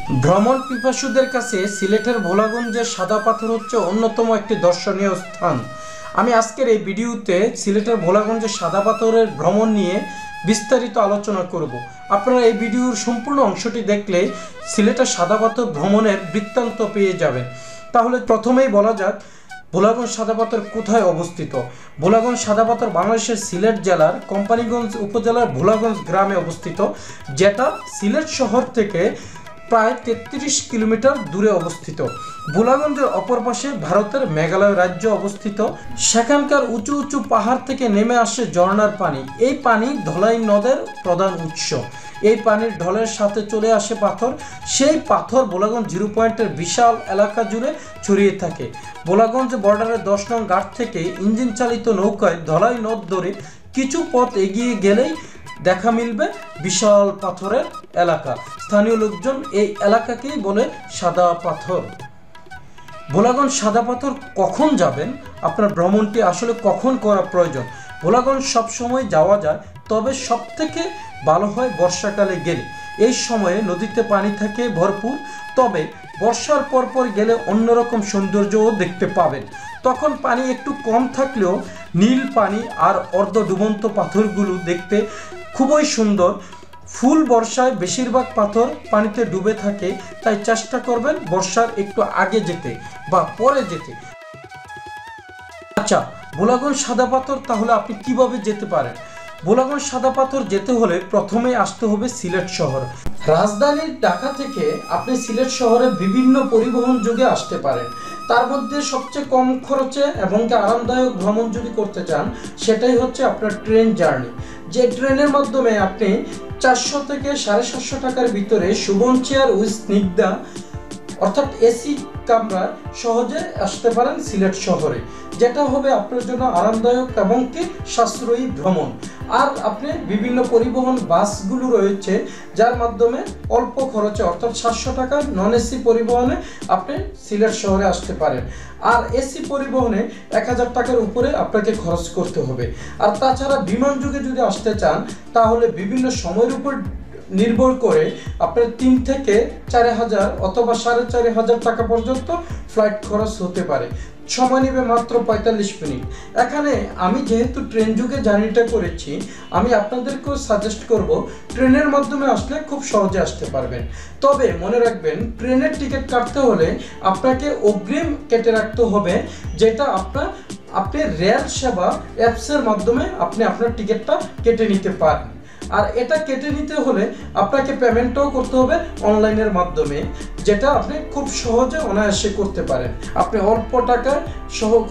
ভ্রমণ পিপাসুদের কাছে সিলেটের ভোলাগঞ্জের সাদা পাথর হচ্ছে অন্যতম একটি দর্শনীয় স্থান। আমি আজকের এই ভিডিওতে সিলেটের ভোলাগঞ্জের সাদা পাথরের ভ্রমণ নিয়ে বিস্তারিত আলোচনা করব। আপনারা এই ভিডিওর সম্পূর্ণ অংশটি দেখলে সিলেটের সাদা পাথর ভ্রমণের বৃত্তান্ত পেয়ে যাবেন। তাহলে প্রথমেই বলা যাক ভোলাগঞ্জ সাদা পাথর কোথায় অবস্থিত। ভোলাগঞ্জ সাদা পাথর বাংলাদেশের সিলেট জেলার কোম্পানিগঞ্জ উপজেলার ভোলাগঞ্জ গ্রামে অবস্থিত, যেটা সিলেট শহর থেকে প্রায় 33 কিলোমিটার দূরে অবস্থিত। ভোলাগঞ্জের অপর পাশে ভারতের মেঘালয় রাজ্য অবস্থিত। সেখানকার উঁচু উঁচু পাহাড় থেকে নেমে আসে ঝর্ণার পানি। এই পানি ধলাই নদের প্রধান উৎস। এই পানির ঢলের সাথে চলে আসে পাথর। সেই পাথর ভোলাগঞ্জ জিরো পয়েন্টের বিশাল এলাকা জুড়ে ছড়িয়ে থাকে। ভোলাগঞ্জ বর্ডারের 10 নং ঘাট থেকে ইঞ্জিন চালিত নৌকায় ধলাই নদ ধরে কিছু পথ এগিয়ে গেলেই দেখা মিলবে বিশাল পাথরের এলাকা। স্থানীয় লোকজন এই এলাকাকেই বলে সাদা পাথর। ভোলাগঞ্জ সাদা পাথর কখন যাবেন, আপনার ভ্রমণটি আসলে কখন করা প্রয়োজন? ভোলাগঞ্জ সবসময় যাওয়া যায়, তবে সব থেকে ভালো হয় বর্ষাকালে গেলে। এই সময়ে নদীতে পানি থাকে ভরপুর, তবে বর্ষার পরপর গেলে অন্যরকম সৌন্দর্যও দেখতে পাবেন। তখন পানি একটু কম থাকলেও নীল পানি আর অর্ধ ডুবন্ত পাথরগুলো দেখতে খুবই সুন্দর। ফুল বর্ষায় বেশিরভাগ পাথর পানিতে ডুবে থাকে, তাই চেষ্টা করবেন বর্ষার একটু আগে যেতে বা পরে যেতে। আচ্ছা, ভোলাগঞ্জ সাদা পাথর তাহলে আপনি কিভাবে যেতে পারেন? ভোলাগঞ্জ সাদা পাথর যেতে হলে প্রথমেই আসতে হবে সিলেট শহর। রাজধানী ঢাকা থেকে আপনি সিলেট শহরে বিভিন্ন পরিবহন যোগে আসতে পারেন। তার মধ্যে সবচেয়ে কম খরচে এবং আরামদায়ক ভ্রমণ যদি করতে চান, সেটাই হচ্ছে আপনার ট্রেন জার্নি। যে ট্রেনের মাধ্যমে আপনি 400 থেকে 750 টাকার ভিতরে সুবন চেয়ার উইথ স্নিগ্ধা অর্থাৎ এসি কামরায় সহজে আসতে পারেন সিলেট শহরে, যেটা হবে আপনার জন্য আরামদায়ক এবং কি সাশ্রয়ী ভ্রমণ। আর আপনি বিভিন্ন পরিবহন বাসগুলো রয়েছে, যার মাধ্যমে অল্প খরচে অর্থাৎ 700 টাকার নন এসি পরিবহনে আপনি সিলেট শহরে আসতে পারেন। আর এসি পরিবহনে 1000 টাকার উপরে আপনাকে খরচ করতে হবে। আর তাছাড়া বিমান যুগে যদি আসতে চান, তাহলে বিভিন্ন সময়ের উপর নির্ভর করে আপনার 3 থেকে 4000 অথবা 4500 টাকা পর্যন্ত ফ্লাইট খরচ হতে পারে। সময় নেবে মাত্র 45 মিনিট। এখানে আমি যেহেতু ট্রেন যুগে জার্নিটা করেছি, আমি আপনাদেরকেও সাজেস্ট করব ট্রেনের মাধ্যমে আসলে খুব সহজে আসতে পারবেন। তবে মনে রাখবেন, ট্রেনের টিকিট কাটতে হলে আপনাকে অগ্রিম কেটে রাখতে হবে, যেটা আপনি রেল সেবা অ্যাপসের মাধ্যমে আপনি আপনার টিকিটটা কেটে নিতে পারেন। আর এটা কেটে নিতে হলে আপনাকে পেমেন্টও করতে হবে অনলাইনের মাধ্যমে, যেটা আপনি খুব সহজে অনায়াসে করতে পারেন। আপনি অল্প টাকায়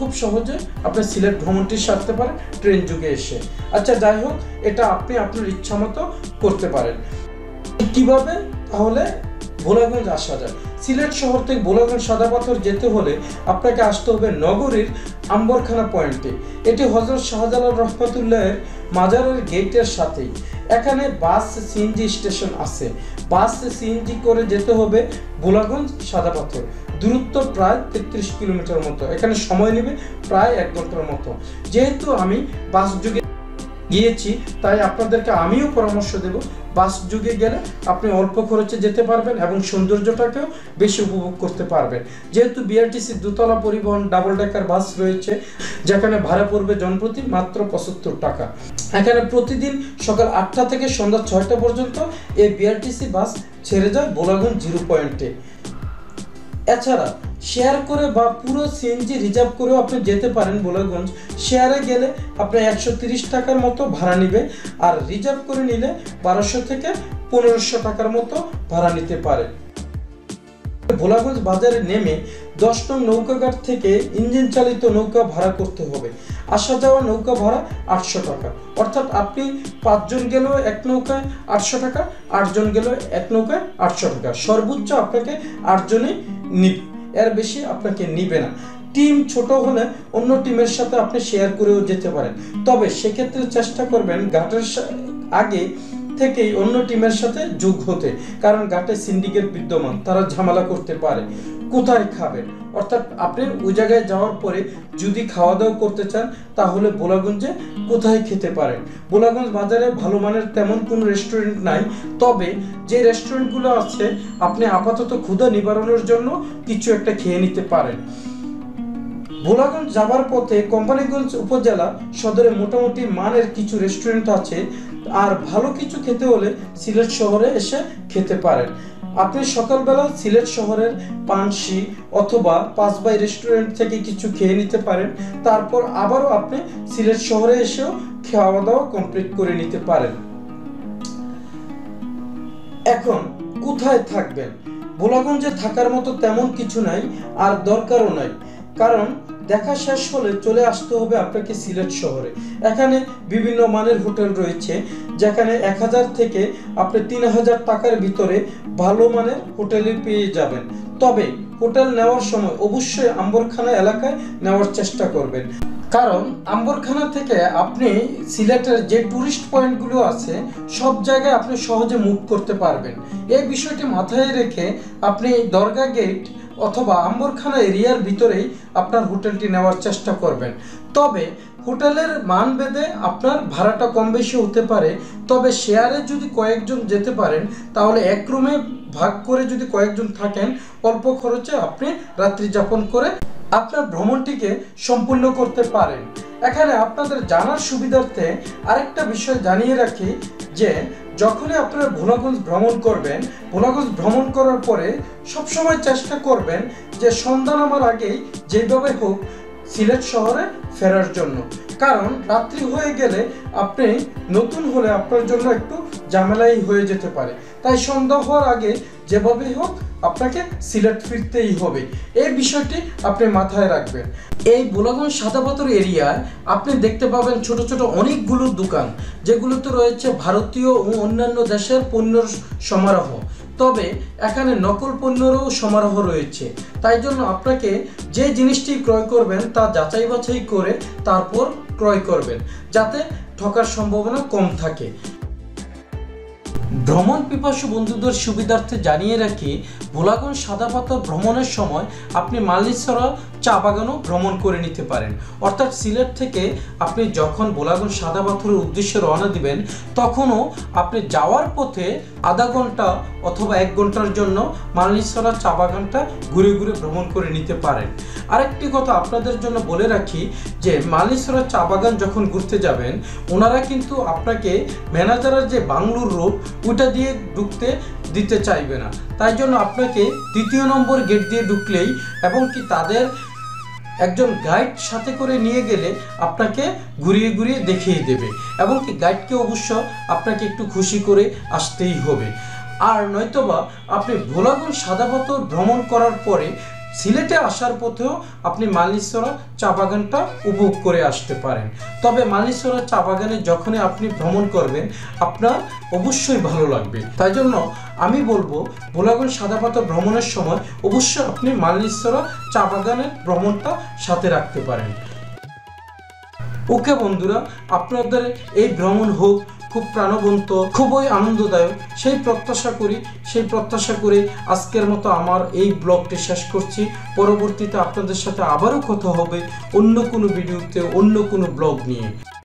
খুব সহজে আপনি সিলেট ভ্রমণটি সারতে পারেন ট্রেন যুগে এসে। আচ্ছা, যাই হোক, এটা আপনি আপনার ইচ্ছা মতো করতে পারেন। কিভাবে তাহলে ভোলাগঞ্জ আসা যায়? সিলেট শহর থেকে ভোলাগঞ্জ সাদা পাথর যেতে হলে আপনাকে আসতে হবে নগরীর আম্বরখানা পয়েন্টে। এটি হযরত শাহজালাল রহমাতুল্লাহের মাজারের গেটের সাথেই। এখানে বাস সিএনজি স্টেশন আছে। বাস সিএনজি করে যেতে হবে ভোলাগঞ্জ সাদা পাথর। দূরত্ব প্রায় 33 কিলোমিটার মতো। এখানে সময় নেবে প্রায় 1 ঘন্টার মতো। যেহেতু আমি বাস যুগে গিয়েছি, তাই আপনাদেরকে আমিও পরামর্শ দেব, বাস যুগে গেলে আপনি অল্প খরচে যেতে পারবেন এবং সৌন্দর্যটাকেও বেশি উপভোগ করতে পারবেন। যেহেতু বিআরটিসি দোতলা পরিবহন ডাবল ডেকার বাস রয়েছে, যেখানে ভাড়া পড়বে জনপ্রতি মাত্র 75 টাকা। এখানে প্রতিদিন সকাল 8টা থেকে সন্ধ্যা 6টা পর্যন্ত এই বিআরটিসি বাস ছেড়ে যায় ভোলাগঞ্জ জিরো পয়েন্টে। এছাড়া শেয়ার করে বা পুরো সিএনজি রিজার্ভ করেও আপনি যেতে পারেন ভোলাগঞ্জ। শেয়ারে গেলে আপনার 130 টাকার মতো ভাড়া নিবে, আর রিজার্ভ করে নিলে 1200 থেকে 1500 টাকার মতো ভাড়া নিতে পারে। ভোলাগঞ্জ বাজারে নেমে 10 নং নৌকাঘাট থেকে ইঞ্জিন চালিত নৌকা ভাড়া করতে হবে। আসা যাওয়া নৌকা ভাড়া 800 টাকা, অর্থাৎ আপনি 5 জন গেলেও এক নৌকায় 800 টাকা, 8 জন গেলেও এক নৌকায় 800 টাকা। সর্বোচ্চ আপনাকে 8 জনই নিবে, এর বেশি আপনাকে নিবে না। টিম ছোট হলে অন্য টিমের সাথে আপনি শেয়ার করেও যেতে পারেন, তবে সেক্ষেত্রে চেষ্টা করবেন ঘাটের আগে থেকেই অন্য টিমের সাথে যোগ হতে, কারণ ঘাটে সিন্ডিকেট বিদ্যমান, তারা ঝামেলা করতে পারে। কোথায় খাবেন, অর্থাৎ আপনি ওই জায়গায় যাওয়ার পরে যদি খাওয়া দাওয়া করতে চান তাহলে ভোলাগঞ্জে কোথায় খেতে পারেন। ভোলাগঞ্জ বাজারে ভালো মানের তেমন কোনো রেস্টুরেন্ট নাই, তবে যে রেস্টুরেন্টগুলো আছে আপনি আপাতত ক্ষুধা নিবারণের জন্য কিছু একটা খেয়ে নিতে পারেন। ভোলাগঞ্জ যাবার পথে কোম্পানিগঞ্জ উপজেলা সদরে মোটামুটি মানের কিছু রেস্টুরেন্ট আছে, আর ভালো কিছু খেতে হলে সিলেট শহরে এসে খেতে পারেন। আপনি সকালবেলা সিলেট শহরের পানশি অথবা পাঁচবাই রেস্টুরেন্ট থেকে কিছু খেয়ে নিতে পারেন, তারপর আবারও আপনি সিলেট শহরে এসেও খাওয়া দাওয়া কমপ্লিট করে নিতে পারেন। এখন কোথায় থাকবেন? ভোলাগঞ্জে থাকার মতো তেমন কিছু নাই, আর দরকারও নাই, কারণ দেখা শেষ হলে চলে আসতে হবে আপনাকে সিলেট শহরে। এখানে বিভিন্ন মানের হোটেল রয়েছে, যেখানে 1000 থেকে আপনি 3000 টাকার ভিতরে ভালো মানের হোটেলে পেয়ে যাবেন। তবে হোটেল নেওয়ার সময় অবশ্যই আম্বরখানা এলাকায় নেওয়ার চেষ্টা করবেন, কারণ আম্বরখানা থেকে আপনি সিলেটের যে টুরিস্ট পয়েন্টগুলো আছে সব জায়গায় আপনি সহজে মুভ করতে পারবেন। এই বিষয়টি মাথায় রেখে আপনি দরগা গেট অথবা আম্বরখানা এরিয়ার ভিতরেই আপনার হোটেলটি নেওয়ার চেষ্টা করবেন। তবে হোটেলের মান ভেদে আপনার ভাড়াটা কম বেশি হতে পারে, তবে শেয়ারে যদি কয়েকজন যেতে পারেন তাহলে এক রুমে ভাগ করে যদি কয়েকজন থাকেন অল্প খরচে আপনি রাত্রি যাপন করে আপনার ভ্রমণটিকে সম্পূর্ণ করতে পারেন। এখানে আপনাদের জানার সুবিধার্থে আরেকটা বিষয় জানিয়ে রাখি যে যখনই আপনারা ভোলাগঞ্জ ভ্রমণ করবেন, ভোলাগঞ্জ ভ্রমণ করার পরে সবসময় চেষ্টা করবেন যে সন্ধ্যা নামার আগেই যেভাবে হোক সিলেট শহরে ফেরার জন্য, কারণ রাত্রি হয়ে গেলে আপনি নতুন হলে আপনার জন্য একটু ঝামেলাই হয়ে যেতে পারে। তাই সন্ধ্যা হওয়ার আগে যেভাবে হোক আপনাকে সিলেট ফিরতেই হবে, এই বিষয়টি আপনি মাথায় রাখবেন। এই ভোলাগঞ্জ সাদাপাথর এরিয়ায় আপনি দেখতে পাবেন ছোট ছোট অনেকগুলো দোকান, যেগুলোতে রয়েছে ভারতীয় ও অন্যান্য দেশের পণ্যের সমারোহ, তবে এখানে নকল পণ্যেরও সমারোহ রয়েছে। তাই জন্য আপনাকে যে জিনিসটি ক্রয় করবেন তা যাচাই বাছাই করে তারপর ক্রয় করবেন, যাতে ঠকার সম্ভাবনা কম থাকে। ভ্রমণ পিপাসু বন্ধুদের সুবিধার্থে জানিয়ে রাখি, ভোলাগঞ্জ সাদাপাথর ভ্রমণের সময় আপনি মালিছড়া চা বাগানও ভ্রমণ করে নিতে পারেন। অর্থাৎ সিলেট থেকে আপনি যখন ভোলাগঞ্জ সাদাপাথরের উদ্দেশ্যে রওনা দিবেন তখনও আপনি যাওয়ার পথে আধা ঘন্টা অথবা 1 ঘন্টার জন্য মালিছড়া চা বাগানটা ঘুরে ঘুরে ভ্রমণ করে নিতে পারেন। আরেকটি কথা আপনাদের জন্য বলে রাখি যে মালিছড়া চা বাগান যখন ঘুরতে যাবেন ওনারা কিন্তু আপনাকে ম্যানেজারের যে বাংলোর রোড ওইটা দিয়ে ঢুকতে দিতে চাইবে না, তাই জন্য আপনাকে 2 নম্বর গেট দিয়ে ঢুকলেই এবং কি তাদের একজন গাইড সাথে করে নিয়ে গেলে আপনাকে ঘুরিয়ে ঘুরিয়ে দেখিয়ে দেবে, এবং কি গাইডকে অবশ্য আপনাকে একটু খুশি করে আসতেই হবে। আর নয়তোবা আপনি ভোলাগঞ্জ সাদাপাথর ভ্রমণ করার পরে সিলেটে আসার পথেও আপনি মালিছড়া চা বাগানটা উপভোগ করে আসতে পারেন। তবে মালিছড়া চা বাগানে যখনই আপনি ভ্রমণ করবেন আপনার অবশ্যই ভালো লাগবে, তাই জন্য আমি বলবো ভোলাগঞ্জ সাদাপাথর ভ্রমণের সময় অবশ্যই আপনি মালিছড়া চা বাগানের ভ্রমণটা সাথে রাখতে পারেন। ওকে বন্ধুরা, আপনাদের এই ভ্রমণ হোক খুব প্রাণবন্ত, খুবই আনন্দদায়ক সেই প্রত্যাশা করে আজকের মতো আমার এই ব্লগটি শেষ করছি। পরবর্তীতে আপনাদের সাথে আবারও কথা হবে অন্য কোনো ভিডিওতে, অন্য কোনো ব্লগ নিয়ে।